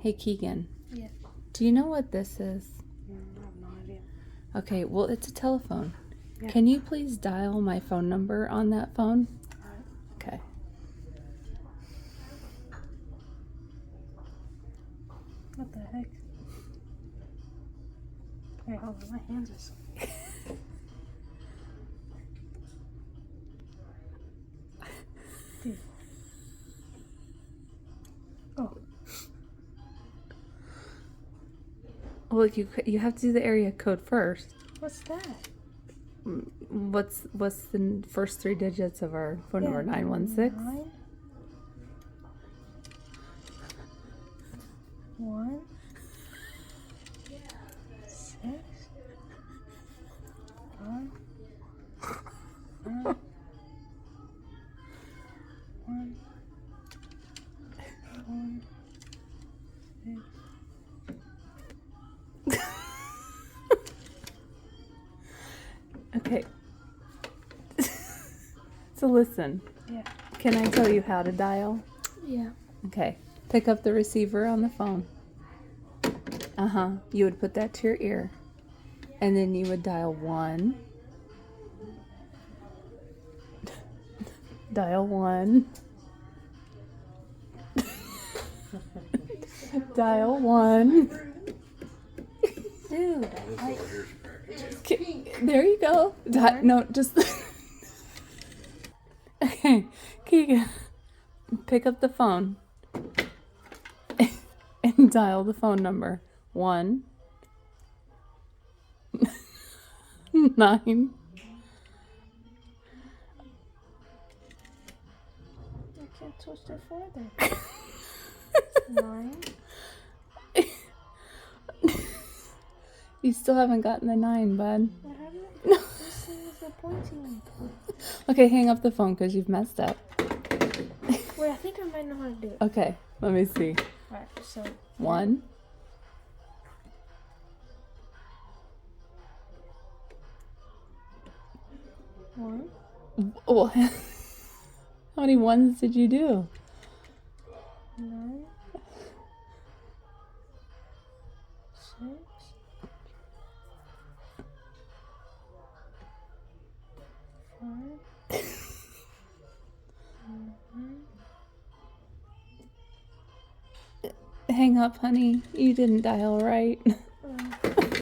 Hey, Keegan. Yeah. Do you know what this is? I have no idea. Okay, well, it's a telephone. Yeah. Can you please dial my phone number on that phone? Alright. Okay. What the heck? Wait, hold on. My hands are so... Dude. Oh. Well, you have to do the area code first. What's that? What's the first three digits of our phone number? 916? 9 1 6 5 9 1 1 6. Okay. So listen. Yeah. Can I tell you how to dial? Yeah. Okay. Pick up the receiver on the phone. You would put that to your ear. And then you would dial 1. Dial 1. Dial 1. Dude, Okay, there you go. No, just... Okay, Keegan, pick up the phone and dial the phone number. 1 9 I can't twist it further. 9. You still haven't gotten the 9, bud. What happened? No. This thing is pointing. Okay, hang up the phone because you've messed up. Wait, I think I might know how to do it. Okay, let me see. Alright, so 1 1 Oh, how many ones did you do? 9 6 5 Hang up, honey. You didn't dial right.